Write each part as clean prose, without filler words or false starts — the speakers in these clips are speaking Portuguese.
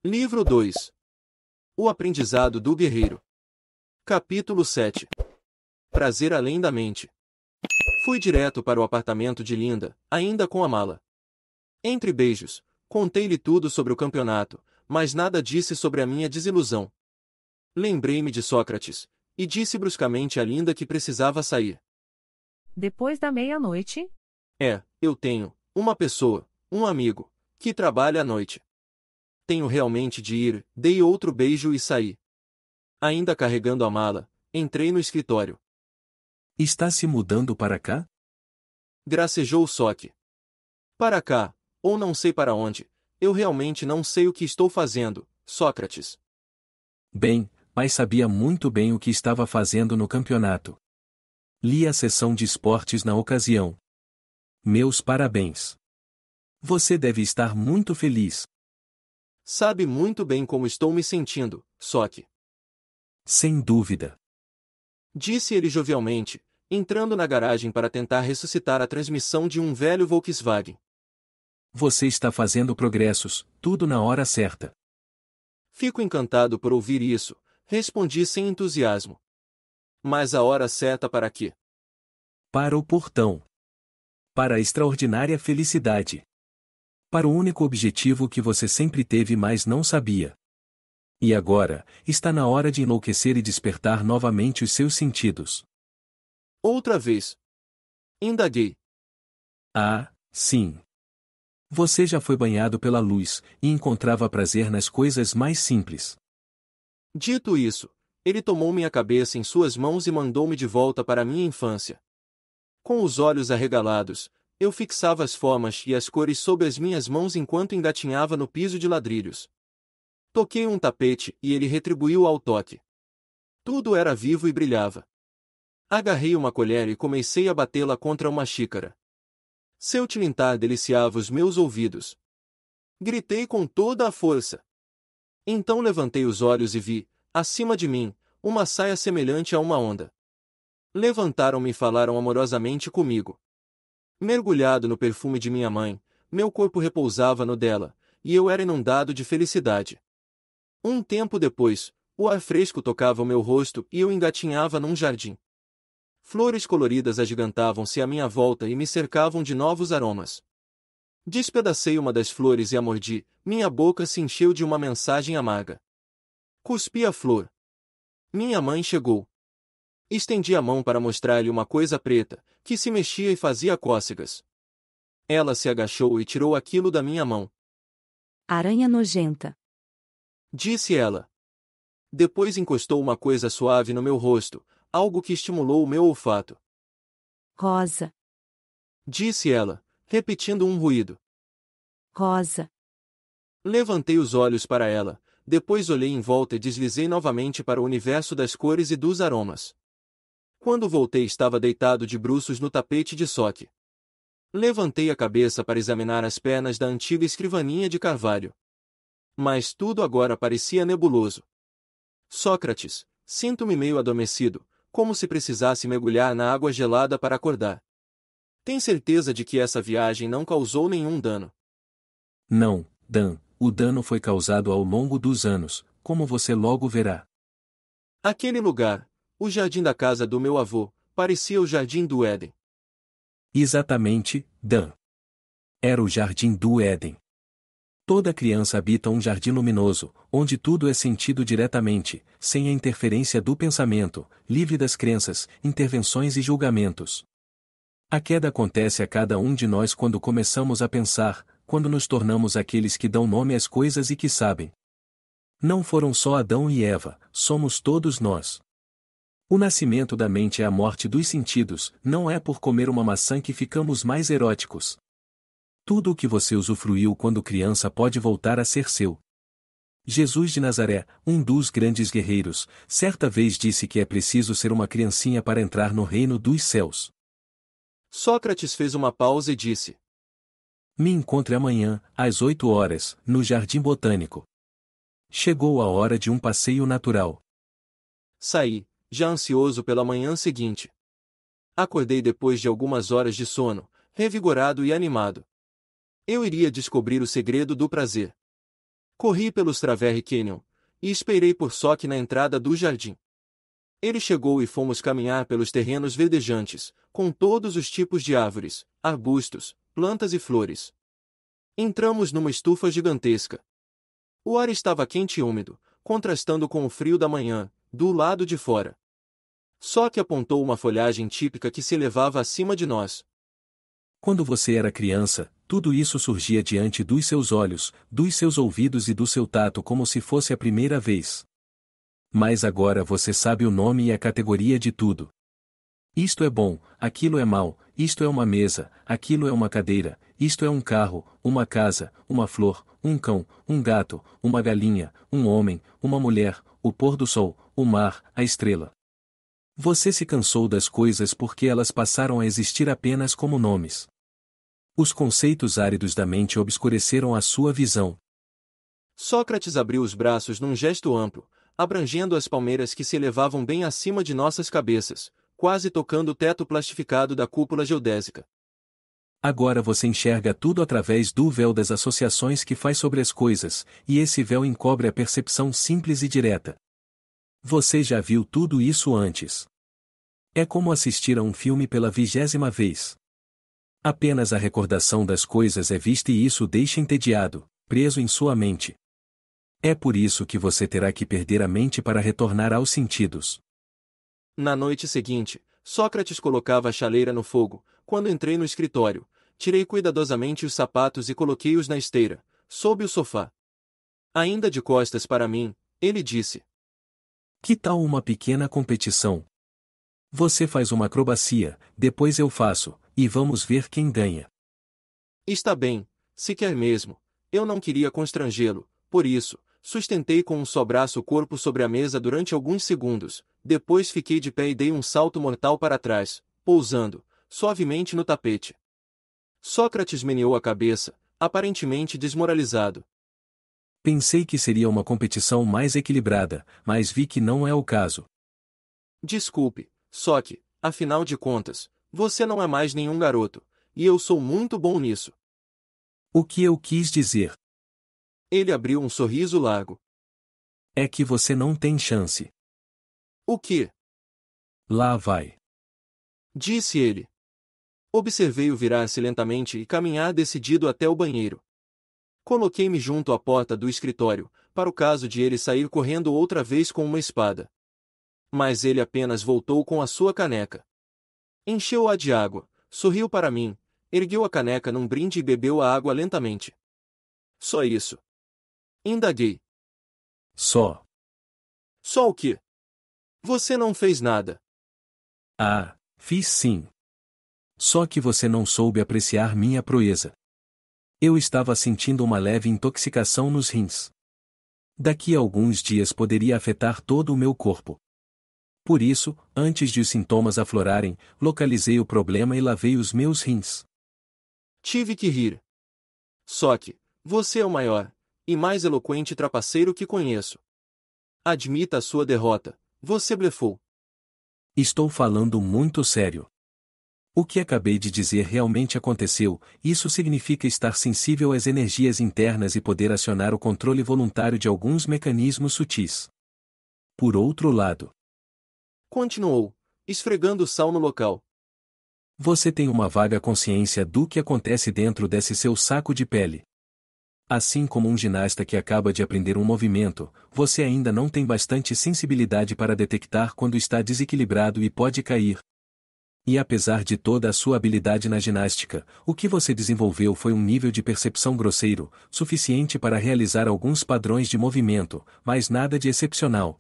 Livro 2. O aprendizado do guerreiro. Capítulo 7. Prazer além da mente. Fui direto para o apartamento de Linda, ainda com a mala. Entre beijos, contei-lhe tudo sobre o campeonato, mas nada disse sobre a minha desilusão. Lembrei-me de Sócrates, e disse bruscamente a Linda que precisava sair. Depois da meia-noite? Eu tenho uma pessoa, um amigo, que trabalha à noite. Tenho realmente de ir, dei outro beijo e saí. Ainda carregando a mala, entrei no escritório. Está se mudando para cá? Gracejou Soque. Para cá, ou não sei para onde, eu realmente não sei o que estou fazendo, Sócrates. Bem, mas sabia muito bem o que estava fazendo no campeonato. Li a seção de esportes na ocasião. Meus parabéns. Você deve estar muito feliz. Sabe muito bem como estou me sentindo, Soque. Sem dúvida. Disse ele jovialmente, entrando na garagem para tentar ressuscitar a transmissão de um velho Volkswagen. Você está fazendo progressos, tudo na hora certa. Fico encantado por ouvir isso, respondi sem entusiasmo. Mas a hora certa para quê? Para o portão. Para a extraordinária felicidade. Para o único objetivo que você sempre teve mas não sabia. E agora, está na hora de enlouquecer e despertar novamente os seus sentidos. Outra vez. Indaguei. Ah, sim. Você já foi banhado pela luz, e encontrava prazer nas coisas mais simples. Dito isso, ele tomou minha cabeça em suas mãos e mandou-me de volta para minha infância. Com os olhos arregalados, eu fixava as formas e as cores sob as minhas mãos enquanto engatinhava no piso de ladrilhos. Toquei um tapete e ele retribuiu ao toque. Tudo era vivo e brilhava. Agarrei uma colher e comecei a batê-la contra uma xícara. Seu tilintar deliciava os meus ouvidos. Gritei com toda a força. Então levantei os olhos e vi, acima de mim, uma saia semelhante a uma onda. Levantaram-me e falaram amorosamente comigo. Mergulhado no perfume de minha mãe, meu corpo repousava no dela, e eu era inundado de felicidade. Um tempo depois, o ar fresco tocava o meu rosto e eu engatinhava num jardim. Flores coloridas agigantavam-se à minha volta e me cercavam de novos aromas. Despedacei uma das flores e a mordi, minha boca se encheu de uma mensagem amarga. Cuspi a flor. Minha mãe chegou. Estendi a mão para mostrar-lhe uma coisa preta, que se mexia e fazia cócegas. Ela se agachou e tirou aquilo da minha mão. Aranha nojenta. Disse ela. Depois encostou uma coisa suave no meu rosto, algo que estimulou o meu olfato. Rosa. Disse ela, repetindo um ruído. Rosa. Levantei os olhos para ela, depois olhei em volta e deslizei novamente para o universo das cores e dos aromas. Quando voltei estava deitado de bruços no tapete de Soque. Levantei a cabeça para examinar as pernas da antiga escrivaninha de carvalho. Mas tudo agora parecia nebuloso. Sócrates, sinto-me meio adormecido, como se precisasse mergulhar na água gelada para acordar. Tem certeza de que essa viagem não causou nenhum dano? Não, Dan, o dano foi causado ao longo dos anos, como você logo verá. Aquele lugar, o jardim da casa do meu avô, parecia o jardim do Éden. Exatamente, Dan. Era o jardim do Éden. Toda criança habita um jardim luminoso, onde tudo é sentido diretamente, sem a interferência do pensamento, livre das crenças, intervenções e julgamentos. A queda acontece a cada um de nós quando começamos a pensar, quando nos tornamos aqueles que dão nome às coisas e que sabem. Não foram só Adão e Eva, somos todos nós. O nascimento da mente é a morte dos sentidos, não é por comer uma maçã que ficamos mais eróticos. Tudo o que você usufruiu quando criança pode voltar a ser seu. Jesus de Nazaré, um dos grandes guerreiros, certa vez disse que é preciso ser uma criancinha para entrar no reino dos céus. Sócrates fez uma pausa e disse: Me encontre amanhã, às 8 horas, no Jardim Botânico. Chegou a hora de um passeio natural. Saí, já ansioso pela manhã seguinte. Acordei depois de algumas horas de sono, revigorado e animado. Eu iria descobrir o segredo do prazer. Corri pelo Strawberry Canyon, e esperei por Sock na entrada do jardim. Ele chegou e fomos caminhar pelos terrenos verdejantes, com todos os tipos de árvores, arbustos, plantas e flores. Entramos numa estufa gigantesca. O ar estava quente e úmido, contrastando com o frio da manhã, do lado de fora. Sock apontou uma folhagem típica que se elevava acima de nós. Quando você era criança, tudo isso surgia diante dos seus olhos, dos seus ouvidos e do seu tato como se fosse a primeira vez. Mas agora você sabe o nome e a categoria de tudo. Isto é bom, aquilo é mau, isto é uma mesa, aquilo é uma cadeira, isto é um carro, uma casa, uma flor, um cão, um gato, uma galinha, um homem, uma mulher, o pôr do sol, o mar, a estrela. Você se cansou das coisas porque elas passaram a existir apenas como nomes. Os conceitos áridos da mente obscureceram a sua visão. Sócrates abriu os braços num gesto amplo, abrangendo as palmeiras que se elevavam bem acima de nossas cabeças, quase tocando o teto plastificado da cúpula geodésica. Agora você enxerga tudo através do véu das associações que faz sobre as coisas, e esse véu encobre a percepção simples e direta. Você já viu tudo isso antes. É como assistir a um filme pela 20ª vez. Apenas a recordação das coisas é vista e isso deixa entediado, preso em sua mente. É por isso que você terá que perder a mente para retornar aos sentidos. Na noite seguinte, Sócrates colocava a chaleira no fogo. Quando entrei no escritório, tirei cuidadosamente os sapatos e coloquei-os na esteira, sob o sofá. Ainda de costas para mim, ele disse: Que tal uma pequena competição? Você faz uma acrobacia, depois eu faço, e vamos ver quem ganha. Está bem, se quer mesmo. Eu não queria constrangê-lo, por isso, sustentei com um só braço o corpo sobre a mesa durante alguns segundos, depois fiquei de pé e dei um salto mortal para trás, pousando, suavemente no tapete. Sócrates meneou a cabeça, aparentemente desmoralizado. Pensei que seria uma competição mais equilibrada, mas vi que não é o caso. Desculpe, Sock, afinal de contas, você não é mais nenhum garoto, e eu sou muito bom nisso. O que eu quis dizer? Ele abriu um sorriso largo. É que você não tem chance. O quê? Lá vai. Disse ele. Observei-o virar-se lentamente e caminhar decidido até o banheiro. Coloquei-me junto à porta do escritório, para o caso de ele sair correndo outra vez com uma espada. Mas ele apenas voltou com a sua caneca. Encheu-a de água, sorriu para mim, ergueu a caneca num brinde e bebeu a água lentamente. Só isso. Indaguei. Só. Só o quê? Você não fez nada. Ah, fiz sim. Só que você não soube apreciar minha proeza. Eu estava sentindo uma leve intoxicação nos rins. Daqui a alguns dias poderia afetar todo o meu corpo. Por isso, antes de os sintomas aflorarem, localizei o problema e lavei os meus rins. Tive que rir. Sock, você é o maior e mais eloquente trapaceiro que conheço. Admita a sua derrota, você blefou. Estou falando muito sério. O que acabei de dizer realmente aconteceu, isso significa estar sensível às energias internas e poder acionar o controle voluntário de alguns mecanismos sutis. Por outro lado, continuou, esfregando sal no local. Você tem uma vaga consciência do que acontece dentro desse seu saco de pele. Assim como um ginasta que acaba de aprender um movimento, você ainda não tem bastante sensibilidade para detectar quando está desequilibrado e pode cair. E apesar de toda a sua habilidade na ginástica, o que você desenvolveu foi um nível de percepção grosseiro, suficiente para realizar alguns padrões de movimento, mas nada de excepcional.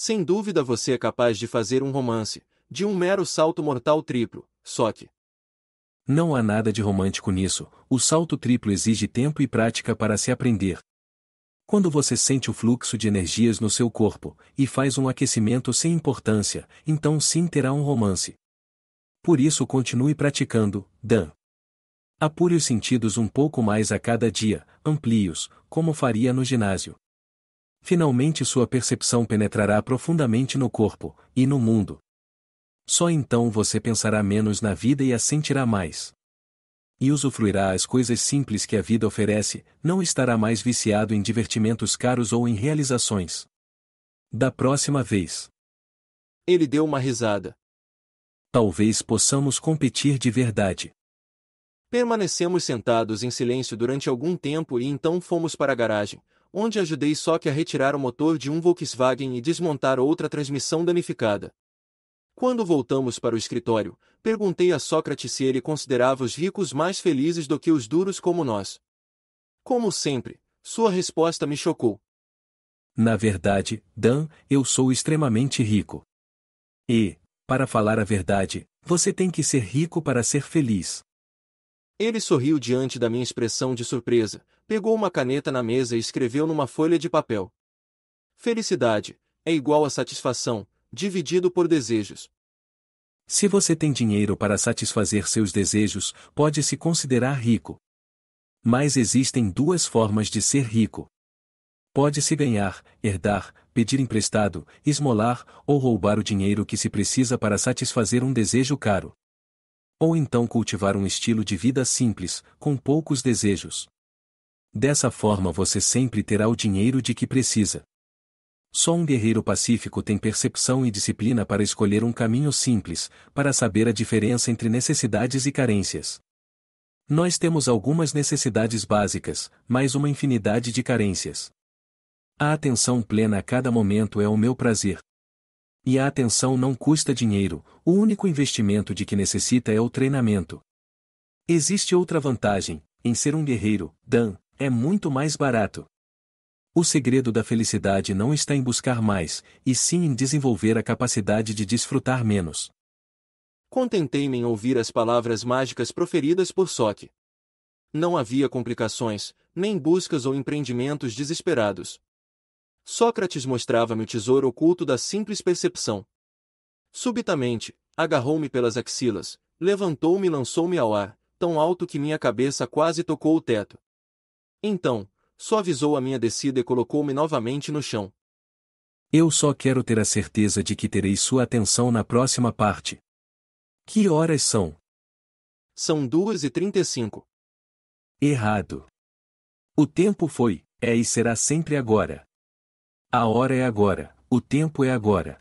Sem dúvida você é capaz de fazer um romance, de um mero salto mortal triplo, Sock. Não há nada de romântico nisso, o salto triplo exige tempo e prática para se aprender. Quando você sente o fluxo de energias no seu corpo, e faz um aquecimento sem importância, então sim terá um romance. Por isso continue praticando, Dan. Apure os sentidos um pouco mais a cada dia, amplie-os, como faria no ginásio. Finalmente sua percepção penetrará profundamente no corpo, e no mundo. Só então você pensará menos na vida e a sentirá mais. E usufruirá as coisas simples que a vida oferece, não estará mais viciado em divertimentos caros ou em realizações. Da próxima vez. Ele deu uma risada. Talvez possamos competir de verdade. Permanecemos sentados em silêncio durante algum tempo e então fomos para a garagem, onde ajudei Sock a retirar o motor de um Volkswagen e desmontar outra transmissão danificada. Quando voltamos para o escritório, perguntei a Sócrates se ele considerava os ricos mais felizes do que os duros como nós. Como sempre, sua resposta me chocou. Na verdade, Dan, eu sou extremamente rico. E, para falar a verdade, você tem que ser rico para ser feliz. Ele sorriu diante da minha expressão de surpresa, pegou uma caneta na mesa e escreveu numa folha de papel. Felicidade é igual a satisfação, dividido por desejos. Se você tem dinheiro para satisfazer seus desejos, pode se considerar rico. Mas existem duas formas de ser rico. Pode-se ganhar, herdar, pedir emprestado, esmolar ou roubar o dinheiro que se precisa para satisfazer um desejo caro. Ou então cultivar um estilo de vida simples, com poucos desejos. Dessa forma você sempre terá o dinheiro de que precisa. Só um guerreiro pacífico tem percepção e disciplina para escolher um caminho simples, para saber a diferença entre necessidades e carências. Nós temos algumas necessidades básicas, mas uma infinidade de carências. A atenção plena a cada momento é o meu prazer. E a atenção não custa dinheiro, o único investimento de que necessita é o treinamento. Existe outra vantagem, em ser um guerreiro, Dan, é muito mais barato. O segredo da felicidade não está em buscar mais, e sim em desenvolver a capacidade de desfrutar menos. Contentei-me em ouvir as palavras mágicas proferidas por Sock. Não havia complicações, nem buscas ou empreendimentos desesperados. Sócrates mostrava-me o tesouro oculto da simples percepção. Subitamente, agarrou-me pelas axilas, levantou-me e lançou-me ao ar, tão alto que minha cabeça quase tocou o teto. Então, suavizou a minha descida e colocou-me novamente no chão. Eu só quero ter a certeza de que terei sua atenção na próxima parte. Que horas são? São 2h35. Errado. O tempo foi, é e será sempre agora. A hora é agora, o tempo é agora.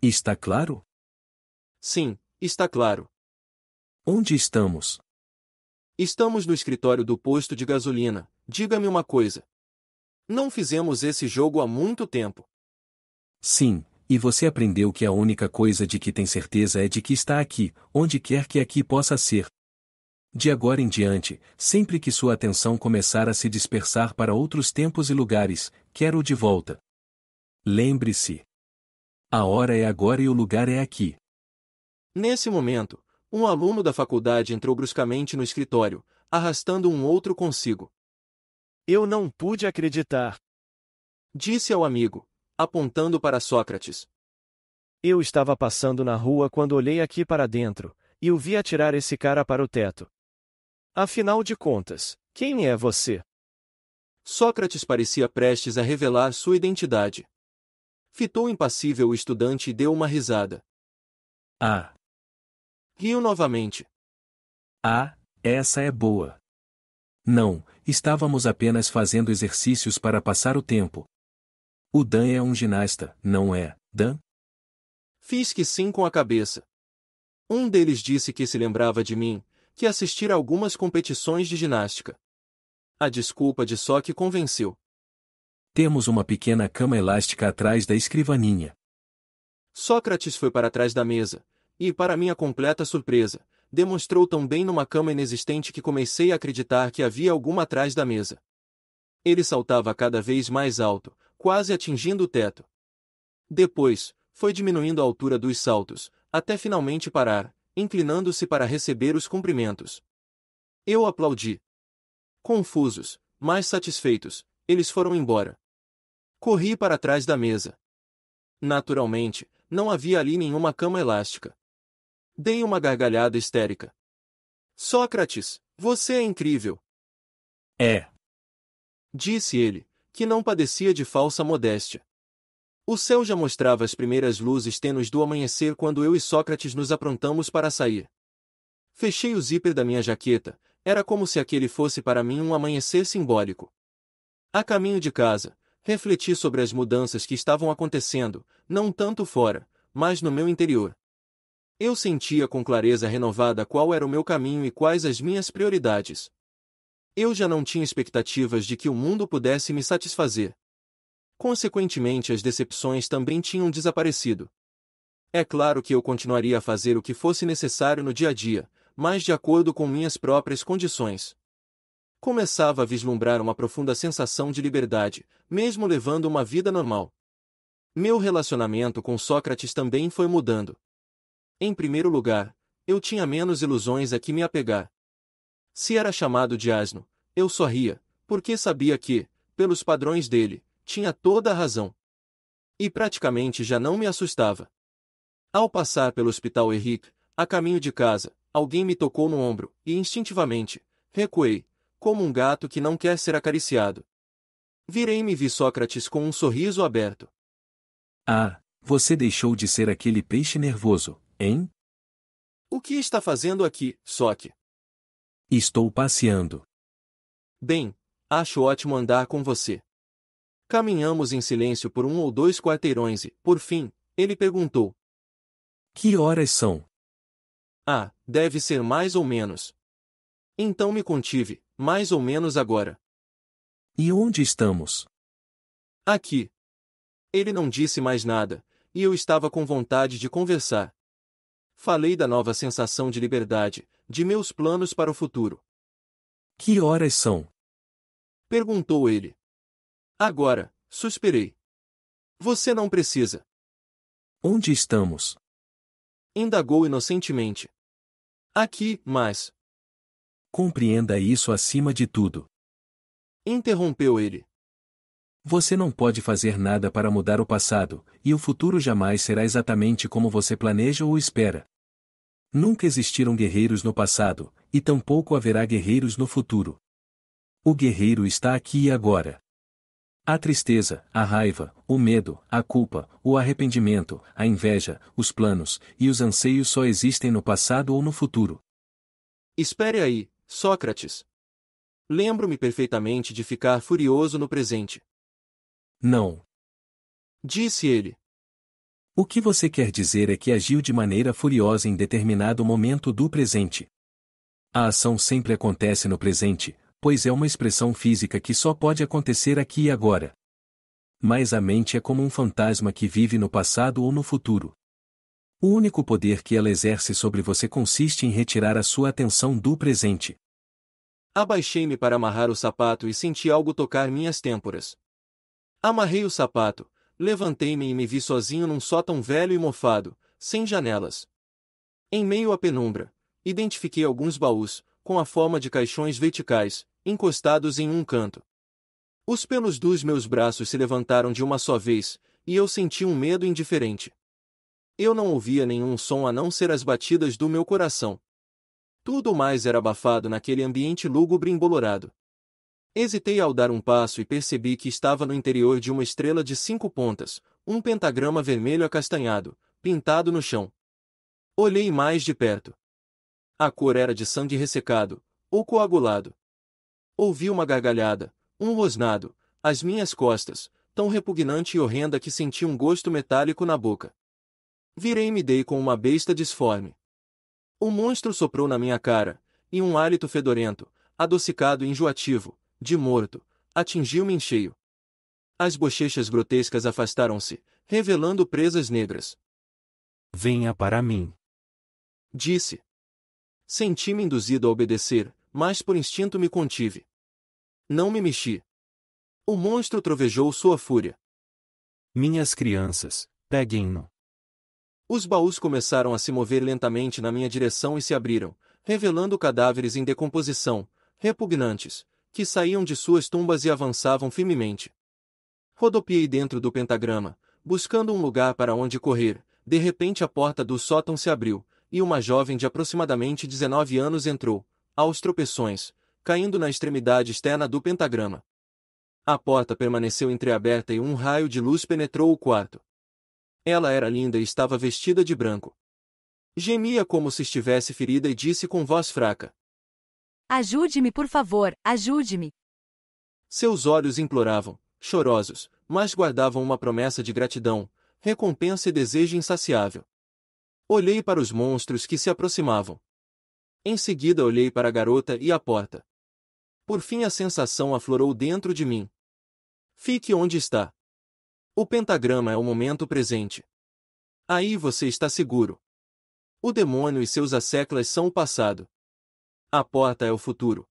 Está claro? Sim, está claro. Onde estamos? Estamos no escritório do posto de gasolina. Diga-me uma coisa. Não fizemos esse jogo há muito tempo. Sim, e você aprendeu que a única coisa de que tem certeza é de que está aqui, onde quer que aqui possa ser. De agora em diante, sempre que sua atenção começar a se dispersar para outros tempos e lugares, quero-o de volta. Lembre-se. A hora é agora e o lugar é aqui. Nesse momento, um aluno da faculdade entrou bruscamente no escritório, arrastando um outro consigo. Eu não pude acreditar. Disse ao amigo, apontando para Sócrates. Eu estava passando na rua quando olhei aqui para dentro, e o vi atirar esse cara para o teto. Afinal de contas, quem é você? Sócrates parecia prestes a revelar sua identidade. Fitou impassível o estudante e deu uma risada. Ah! Riu novamente. Ah, essa é boa. Não, estávamos apenas fazendo exercícios para passar o tempo. O Dan é um ginasta, não é, Dan? Fiz que sim com a cabeça. Um deles disse que se lembrava de mim, que assistira a algumas competições de ginástica. A desculpa de Sock convenceu. Temos uma pequena cama elástica atrás da escrivaninha. Sócrates foi para trás da mesa, e, para minha completa surpresa, demonstrou tão bem numa cama inexistente que comecei a acreditar que havia alguma atrás da mesa. Ele saltava cada vez mais alto, quase atingindo o teto. Depois, foi diminuindo a altura dos saltos, até finalmente parar, inclinando-se para receber os cumprimentos. Eu aplaudi. Confusos, mas satisfeitos, eles foram embora. Corri para trás da mesa. Naturalmente, não havia ali nenhuma cama elástica. Dei uma gargalhada histérica. Sócrates, você é incrível! É. Disse ele, que não padecia de falsa modéstia. O céu já mostrava as primeiras luzes tênues do amanhecer quando eu e Sócrates nos aprontamos para sair. Fechei o zíper da minha jaqueta, era como se aquele fosse para mim um amanhecer simbólico. A caminho de casa, refleti sobre as mudanças que estavam acontecendo, não tanto fora, mas no meu interior. Eu sentia com clareza renovada qual era o meu caminho e quais as minhas prioridades. Eu já não tinha expectativas de que o mundo pudesse me satisfazer. Consequentemente, as decepções também tinham desaparecido. É claro que eu continuaria a fazer o que fosse necessário no dia a dia, mas de acordo com minhas próprias condições. Começava a vislumbrar uma profunda sensação de liberdade, mesmo levando uma vida normal. Meu relacionamento com Sócrates também foi mudando. Em primeiro lugar, eu tinha menos ilusões a que me apegar. Se era chamado de asno, eu sorria, porque sabia que, pelos padrões dele, tinha toda a razão. E praticamente já não me assustava. Ao passar pelo Hospital Henrique, a caminho de casa, alguém me tocou no ombro, e instintivamente, recuei, como um gato que não quer ser acariciado. Virei-me e vi Sócrates com um sorriso aberto. Ah, você deixou de ser aquele peixe nervoso, hein? O que está fazendo aqui, Sóc? Estou passeando. Bem, acho ótimo andar com você. Caminhamos em silêncio por 1 ou 2 quarteirões e, por fim, ele perguntou. Que horas são? Ah, deve ser mais ou menos. Então me contive, mais ou menos agora. E onde estamos? Aqui. Ele não disse mais nada, e eu estava com vontade de conversar. Falei da nova sensação de liberdade, de meus planos para o futuro. Que horas são? Perguntou ele. Agora, suspirei. Você não precisa. Onde estamos? Indagou inocentemente. Aqui, mas... Compreenda isso acima de tudo. Interrompeu ele. Você não pode fazer nada para mudar o passado, e o futuro jamais será exatamente como você planeja ou espera. Nunca existiram guerreiros no passado, e tampouco haverá guerreiros no futuro. O guerreiro está aqui e agora. A tristeza, a raiva, o medo, a culpa, o arrependimento, a inveja, os planos e os anseios só existem no passado ou no futuro. Espere aí, Sócrates. Lembro-me perfeitamente de ficar furioso no presente. Não. Disse ele. O que você quer dizer é que agiu de maneira furiosa em determinado momento do presente. A ação sempre acontece no presente, pois é uma expressão física que só pode acontecer aqui e agora. Mas a mente é como um fantasma que vive no passado ou no futuro. O único poder que ela exerce sobre você consiste em retirar a sua atenção do presente. Abaixei-me para amarrar o sapato e senti algo tocar minhas têmporas. Amarrei o sapato, levantei-me e me vi sozinho num sótão velho e mofado, sem janelas. Em meio à penumbra, identifiquei alguns baús, com a forma de caixões verticais, encostados em um canto. Os pelos dos meus braços se levantaram de uma só vez, e eu senti um medo indiferente. Eu não ouvia nenhum som a não ser as batidas do meu coração. Tudo mais era abafado naquele ambiente lúgubre e embolorado. Hesitei ao dar um passo e percebi que estava no interior de uma estrela de 5 pontas, um pentagrama vermelho acastanhado, pintado no chão. Olhei mais de perto. A cor era de sangue ressecado, ou coagulado. Ouvi uma gargalhada, um rosnado, às minhas costas, tão repugnante e horrenda que senti um gosto metálico na boca. Virei-me e dei com uma besta disforme. O monstro soprou na minha cara, e um hálito fedorento, adocicado e enjoativo, de morto, atingiu-me em cheio. As bochechas grotescas afastaram-se, revelando presas negras. Venha para mim. Disse. Senti-me induzido a obedecer, mas por instinto me contive. Não me mexi. O monstro trovejou sua fúria. Minhas crianças, peguem-no. Os baús começaram a se mover lentamente na minha direção e se abriram, revelando cadáveres em decomposição, repugnantes, que saíam de suas tumbas e avançavam firmemente. Rodopiei dentro do pentagrama, buscando um lugar para onde correr. De repente a porta do sótão se abriu, e uma jovem de aproximadamente 19 anos entrou, aos tropeções, caindo na extremidade externa do pentagrama. A porta permaneceu entreaberta e um raio de luz penetrou o quarto. Ela era linda e estava vestida de branco. Gemia como se estivesse ferida e disse com voz fraca. Ajude-me, por favor, ajude-me. Seus olhos imploravam, chorosos, mas guardavam uma promessa de gratidão, recompensa e desejo insaciável. Olhei para os monstros que se aproximavam. Em seguida olhei para a garota e a porta. Por fim a sensação aflorou dentro de mim. Fique onde está. O pentagrama é o momento presente. Aí você está seguro. O demônio e seus asseclas são o passado. A porta é o futuro.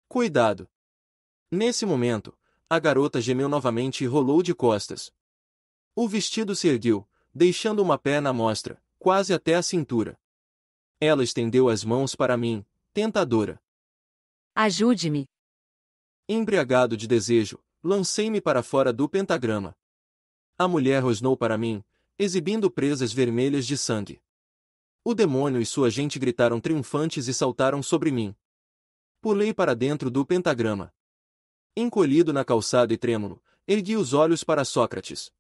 Cuidado! Nesse momento, a garota gemeu novamente e rolou de costas. O vestido se ergueu, deixando uma perna à mostra, quase até a cintura. Ela estendeu as mãos para mim, tentadora. Ajude-me. Embriagado de desejo, lancei-me para fora do pentagrama. A mulher rosnou para mim, exibindo presas vermelhas de sangue. O demônio e sua gente gritaram triunfantes e saltaram sobre mim. Pulei para dentro do pentagrama. Encolhido na calçada e trêmulo, ergui os olhos para Sócrates.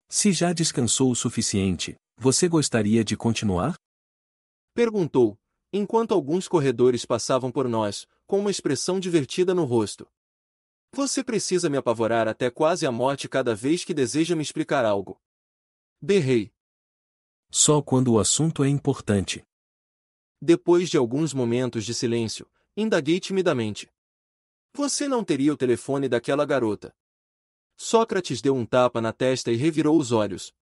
Se já descansou o suficiente, você gostaria de continuar? Perguntou, enquanto alguns corredores passavam por nós, com uma expressão divertida no rosto. Você precisa me apavorar até quase a morte cada vez que deseja me explicar algo. Berrei. Só quando o assunto é importante. Depois de alguns momentos de silêncio, indaguei timidamente. Você não teria o telefone daquela garota? Sócrates deu um tapa na testa e revirou os olhos.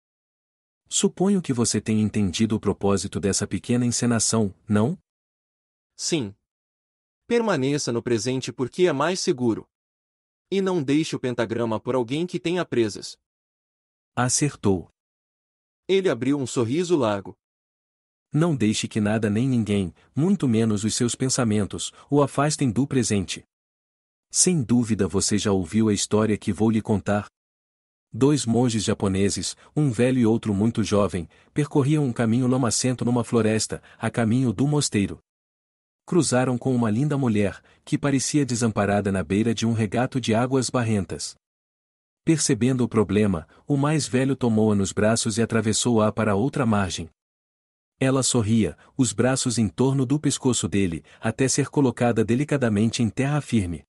Suponho que você tenha entendido o propósito dessa pequena encenação, não? Sim. Permaneça no presente porque é mais seguro. E não deixe o pentagrama por alguém que tenha presas. Acertou. Ele abriu um sorriso largo. Não deixe que nada nem ninguém, muito menos os seus pensamentos, o afastem do presente. Sem dúvida você já ouviu a história que vou lhe contar. 2 monges japoneses, um velho e outro muito jovem, percorriam um caminho lamacento numa floresta, a caminho do mosteiro. Cruzaram com uma linda mulher, que parecia desamparada na beira de um regato de águas barrentas. Percebendo o problema, o mais velho tomou-a nos braços e atravessou-a para a outra margem. Ela sorria, os braços em torno do pescoço dele, até ser colocada delicadamente em terra firme.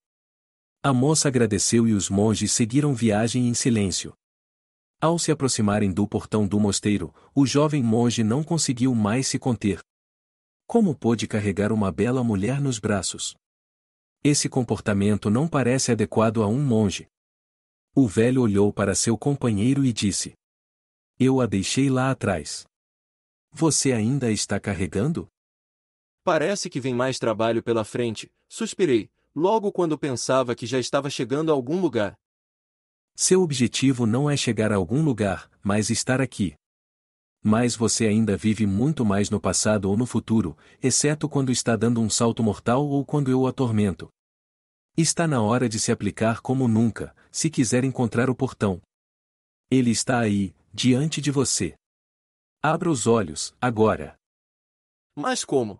A moça agradeceu e os monges seguiram viagem em silêncio. Ao se aproximarem do portão do mosteiro, o jovem monge não conseguiu mais se conter. Como pôde carregar uma bela mulher nos braços? Esse comportamento não parece adequado a um monge. O velho olhou para seu companheiro e disse: Eu a deixei lá atrás. Você ainda a está carregando? Parece que vem mais trabalho pela frente, suspirei, logo quando pensava que já estava chegando a algum lugar. Seu objetivo não é chegar a algum lugar, mas estar aqui. Mas você ainda vive muito mais no passado ou no futuro, exceto quando está dando um salto mortal ou quando eu o atormento. Está na hora de se aplicar como nunca, se quiser encontrar o portão. Ele está aí, diante de você. Abra os olhos, agora. Mas como?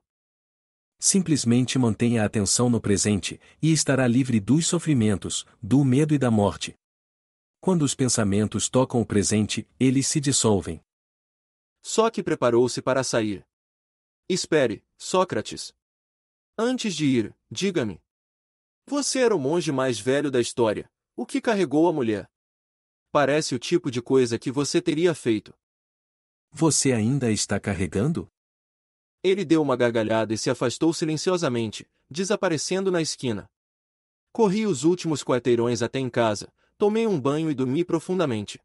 Simplesmente mantenha a atenção no presente, e estará livre dos sofrimentos, do medo e da morte. Quando os pensamentos tocam o presente, eles se dissolvem. Só que preparou-se para sair. Espere, Sócrates. Antes de ir, diga-me. Você era o monge mais velho da história. O que carregou a mulher? Parece o tipo de coisa que você teria feito. Você ainda a está carregando? Ele deu uma gargalhada e se afastou silenciosamente, desaparecendo na esquina. Corri os últimos quarteirões até em casa, tomei um banho e dormi profundamente.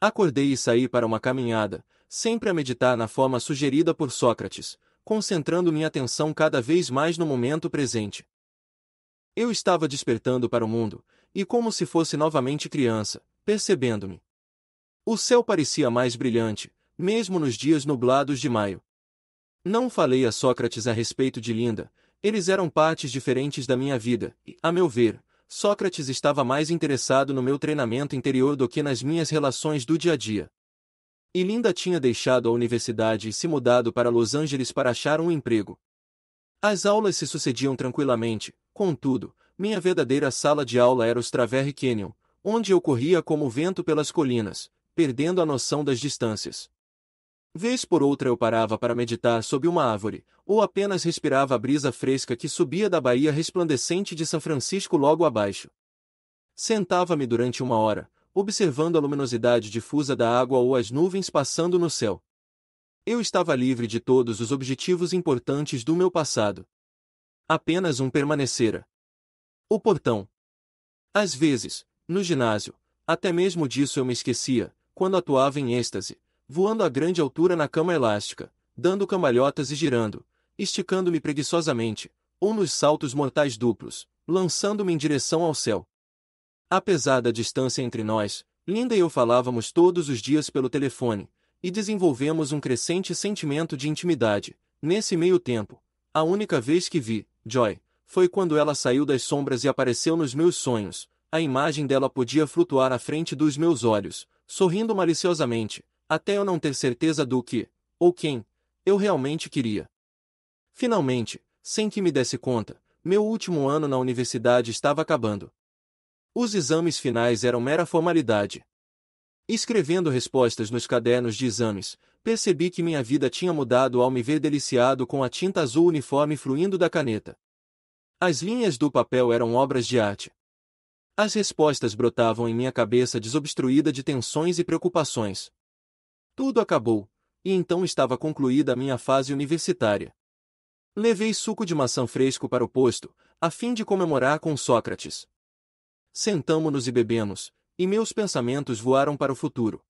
Acordei e saí para uma caminhada, sempre a meditar na forma sugerida por Sócrates, concentrando minha atenção cada vez mais no momento presente. Eu estava despertando para o mundo, e como se fosse novamente criança, percebendo-me. O céu parecia mais brilhante, mesmo nos dias nublados de maio. Não falei a Sócrates a respeito de Linda, eles eram partes diferentes da minha vida, e, a meu ver, Sócrates estava mais interessado no meu treinamento interior do que nas minhas relações do dia a dia. E Linda tinha deixado a universidade e se mudado para Los Angeles para achar um emprego. As aulas se sucediam tranquilamente, contudo, minha verdadeira sala de aula era o Strawberry Canyon, onde eu corria como o vento pelas colinas, perdendo a noção das distâncias. Vez por outra eu parava para meditar sob uma árvore, ou apenas respirava a brisa fresca que subia da baía resplandecente de São Francisco logo abaixo. Sentava-me durante uma hora, observando a luminosidade difusa da água ou as nuvens passando no céu. Eu estava livre de todos os objetivos importantes do meu passado. Apenas um permanecera. O portão. Às vezes, no ginásio, até mesmo disso eu me esquecia, quando atuava em êxtase, voando a grande altura na cama elástica, dando cambalhotas e girando, esticando-me preguiçosamente, ou nos saltos mortais duplos, lançando-me em direção ao céu. Apesar da distância entre nós, Linda e eu falávamos todos os dias pelo telefone, e desenvolvemos um crescente sentimento de intimidade. Nesse meio tempo, a única vez que vi Joy foi quando ela saiu das sombras e apareceu nos meus sonhos. A imagem dela podia flutuar à frente dos meus olhos, sorrindo maliciosamente, até eu não ter certeza do que, ou quem, eu realmente queria. Finalmente, sem que me desse conta, meu último ano na universidade estava acabando. Os exames finais eram mera formalidade. Escrevendo respostas nos cadernos de exames, percebi que minha vida tinha mudado ao me ver deliciado com a tinta azul uniforme fluindo da caneta. As linhas do papel eram obras de arte. As respostas brotavam em minha cabeça desobstruída de tensões e preocupações. Tudo acabou, e então estava concluída a minha fase universitária. Levei suco de maçã fresco para o posto, a fim de comemorar com Sócrates. Sentamo-nos e bebemos, e meus pensamentos voaram para o futuro.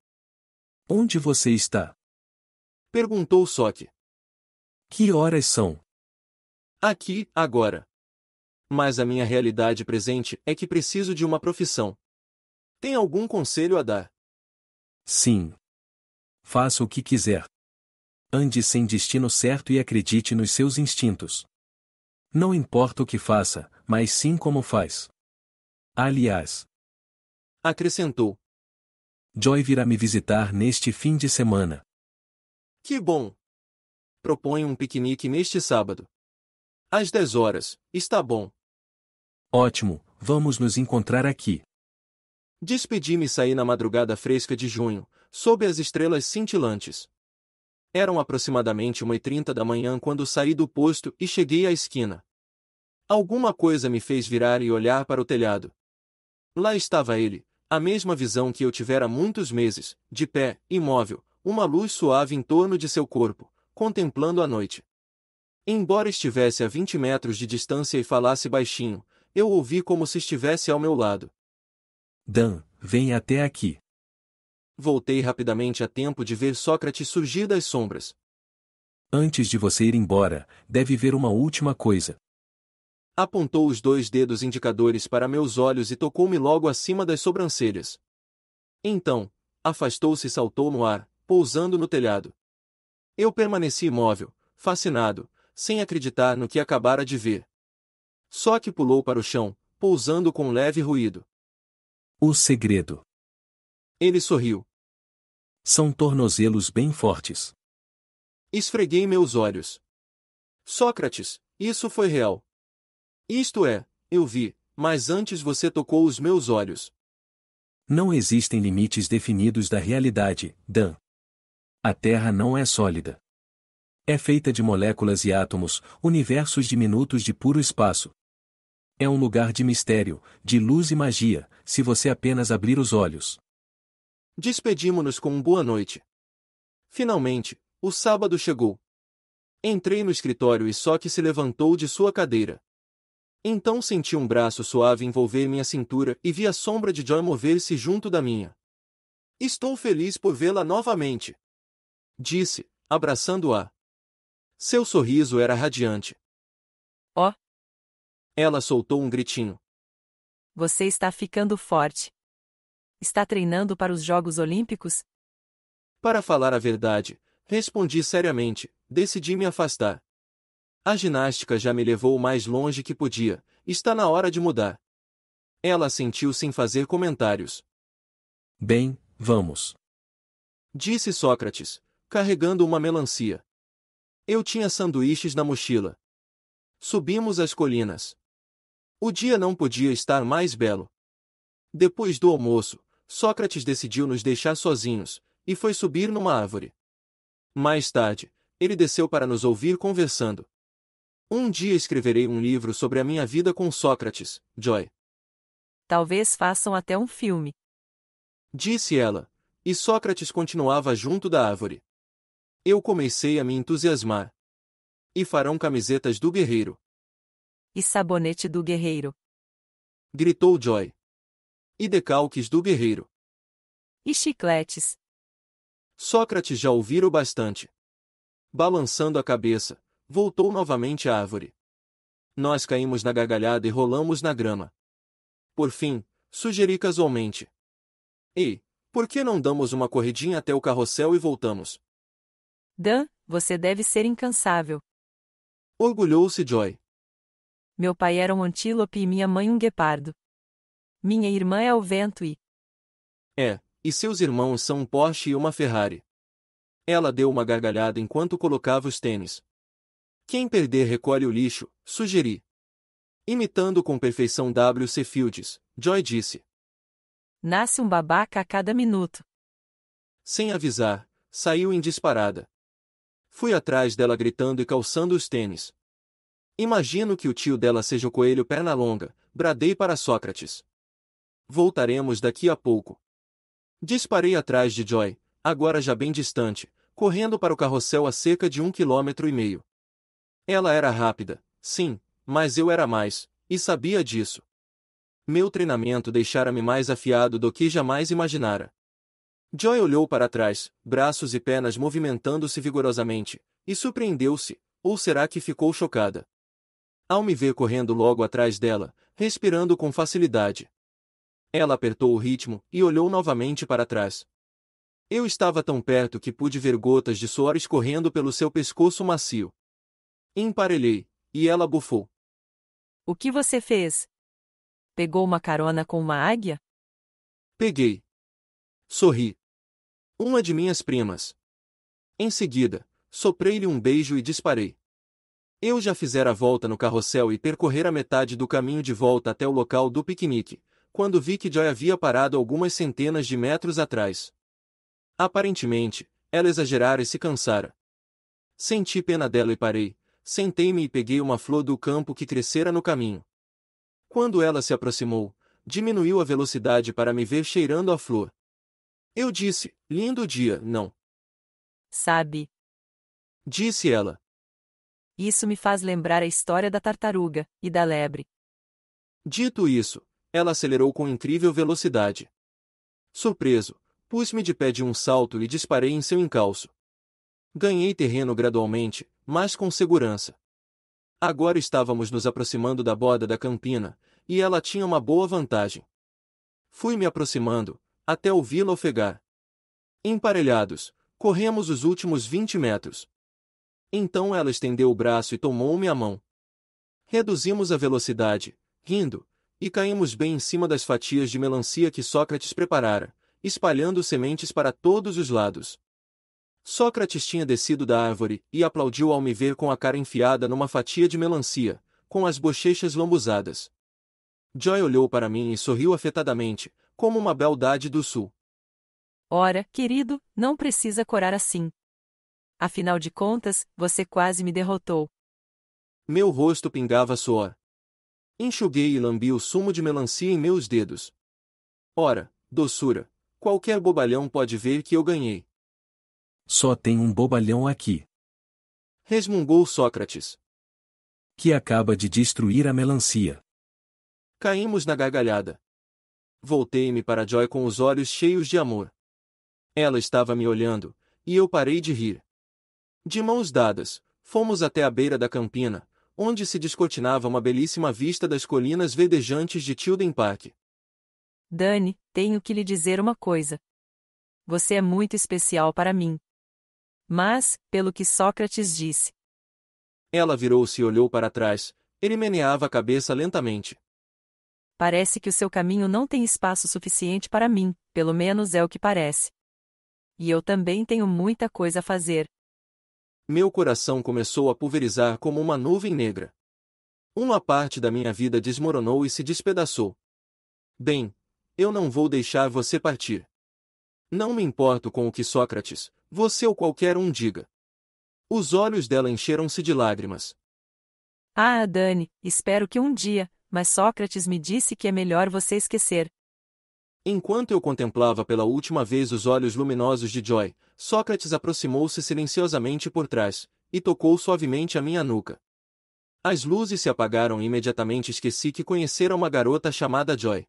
Onde você está? Perguntou Sócrates. Que horas são? Aqui, agora. Mas a minha realidade presente é que preciso de uma profissão. Tem algum conselho a dar? Sim. Faça o que quiser. Ande sem destino certo e acredite nos seus instintos. Não importa o que faça, mas sim como faz. Aliás, acrescentou, Joy virá me visitar neste fim de semana. Que bom! Proponho um piquenique neste sábado. Às 10 horas, está bom. Ótimo, vamos nos encontrar aqui. Despedi-me e saí na madrugada fresca de junho, sob as estrelas cintilantes. Eram aproximadamente 1h30 da manhã quando saí do posto e cheguei à esquina. Alguma coisa me fez virar e olhar para o telhado. Lá estava ele, a mesma visão que eu tivera há muitos meses, de pé, imóvel, uma luz suave em torno de seu corpo, contemplando a noite. Embora estivesse a 20 metros de distância e falasse baixinho, eu ouvi como se estivesse ao meu lado. Dan, vem até aqui. Voltei rapidamente a tempo de ver Sócrates surgir das sombras. Antes de você ir embora, deve ver uma última coisa. Apontou os 2 dedos indicadores para meus olhos e tocou-me logo acima das sobrancelhas. Então, afastou-se e saltou no ar, pousando no telhado. Eu permaneci imóvel, fascinado, sem acreditar no que acabara de ver. Só que pulou para o chão, pousando com um leve ruído. O segredo. Ele sorriu. São tornozelos bem fortes. Esfreguei meus olhos. Sócrates, isso foi real. Isto é, eu vi, mas antes você tocou os meus olhos. Não existem limites definidos da realidade, Dan. A Terra não é sólida. É feita de moléculas e átomos, universos diminutos de puro espaço. É um lugar de mistério, de luz e magia, se você apenas abrir os olhos. Despedimo-nos com boa noite. Finalmente, o sábado chegou. Entrei no escritório e só que se levantou de sua cadeira. Então senti um braço suave envolver minha cintura e vi a sombra de Joy mover-se junto da minha. Estou feliz por vê-la novamente, disse, abraçando-a. Seu sorriso era radiante. Ó. Ela soltou um gritinho. Você está ficando forte. Está treinando para os Jogos Olímpicos? Para falar a verdade, respondi seriamente, decidi me afastar. A ginástica já me levou o mais longe que podia, está na hora de mudar. Ela assentiu sem fazer comentários. Bem, vamos. Disse Sócrates, carregando uma melancia. Eu tinha sanduíches na mochila. Subimos as colinas. O dia não podia estar mais belo. Depois do almoço, Sócrates decidiu nos deixar sozinhos, e foi subir numa árvore. Mais tarde, ele desceu para nos ouvir conversando. Um dia escreverei um livro sobre a minha vida com Sócrates, Joy. Talvez façam até um filme. Disse ela, e Sócrates continuava junto da árvore. Eu comecei a me entusiasmar. E farão camisetas do guerreiro. E sabonete do guerreiro. Gritou Joy. E decalques do guerreiro. E chicletes. Sócrates já ouvira bastante. Balançando a cabeça, voltou novamente à árvore. Nós caímos na gargalhada e rolamos na grama. Por fim, sugeri casualmente. Ei, por que não damos uma corridinha até o carrossel e voltamos? Dan, você deve ser incansável. Orgulhou-se Joy. Meu pai era um antílope e minha mãe um guepardo. Minha irmã é o vento E seus irmãos são um Porsche e uma Ferrari. Ela deu uma gargalhada enquanto colocava os tênis. Quem perder recolhe o lixo, sugeri. Imitando com perfeição W.C. Fields, Joy disse. Nasce um babaca a cada minuto. Sem avisar, saiu em disparada. Fui atrás dela gritando e calçando os tênis. Imagino que o tio dela seja o coelho Pernalonga, bradei para Sócrates. Voltaremos daqui a pouco. Disparei atrás de Joy, agora já bem distante, correndo para o carrossel a cerca de 1,5 km. Ela era rápida, sim, mas eu era mais, e sabia disso. Meu treinamento deixara-me mais afiado do que jamais imaginara. Joy olhou para trás, braços e pernas movimentando-se vigorosamente, e surpreendeu-se, ou será que ficou chocada? Ao me ver correndo logo atrás dela, respirando com facilidade. Ela apertou o ritmo e olhou novamente para trás. Eu estava tão perto que pude ver gotas de suor escorrendo pelo seu pescoço macio. Emparelhei, e ela bufou. O que você fez? Pegou uma carona com uma águia? Peguei. Sorri. Uma de minhas primas. Em seguida, soprei-lhe um beijo e disparei. Eu já fizera a volta no carrossel e percorrera metade do caminho de volta até o local do piquenique, quando vi que Joy havia parado algumas centenas de metros atrás. Aparentemente, ela exagerara e se cansara. Senti pena dela e parei, sentei-me e peguei uma flor do campo que crescera no caminho. Quando ela se aproximou, diminuiu a velocidade para me ver cheirando a flor. Eu disse, lindo dia, não? Sabe, Disse ela. isso me faz lembrar a história da tartaruga e da lebre. Dito isso, ela acelerou com incrível velocidade. Surpreso, pus-me de pé de um salto e disparei em seu encalço. Ganhei terreno gradualmente, mas com segurança. Agora estávamos nos aproximando da borda da campina, e ela tinha uma boa vantagem. Fui me aproximando, até ouvi-la ofegar. Emparelhados, corremos os últimos 20 metros. Então ela estendeu o braço e tomou-me a mão. Reduzimos a velocidade, rindo, e caímos bem em cima das fatias de melancia que Sócrates preparara, espalhando sementes para todos os lados. Sócrates tinha descido da árvore e aplaudiu ao me ver com a cara enfiada numa fatia de melancia, com as bochechas lambuzadas. Joy olhou para mim e sorriu afetadamente, como uma beldade do sul. Ora, querido, não precisa corar assim. Afinal de contas, você quase me derrotou. Meu rosto pingava suor. Enxuguei e lambi o sumo de melancia em meus dedos. Ora, doçura, qualquer bobalhão pode ver que eu ganhei. Só tem um bobalhão aqui. Resmungou Sócrates. Que acaba de destruir a melancia. Caímos na gargalhada. Voltei-me para Joy com os olhos cheios de amor. Ela estava me olhando, e eu parei de rir. De mãos dadas, fomos até a beira da campina, onde se descortinava uma belíssima vista das colinas verdejantes de Tilden Park. Dani, tenho que lhe dizer uma coisa. Você é muito especial para mim. Mas, pelo que Sócrates disse. Ela virou-se e olhou para trás, ele meneava a cabeça lentamente. Parece que o seu caminho não tem espaço suficiente para mim, pelo menos é o que parece. E eu também tenho muita coisa a fazer. Meu coração começou a pulverizar como uma nuvem negra. Uma parte da minha vida desmoronou e se despedaçou. Bem, eu não vou deixar você partir. Não me importo com o que Sócrates, Você ou qualquer um diga. Os olhos dela encheram-se de lágrimas. Ah, Dani, espero que um dia, mas Sócrates me disse que é melhor você esquecer. Enquanto eu contemplava pela última vez os olhos luminosos de Joy, Sócrates aproximou-se silenciosamente por trás, e tocou suavemente a minha nuca. As luzes se apagaram e imediatamente esqueci que conhecera uma garota chamada Joy.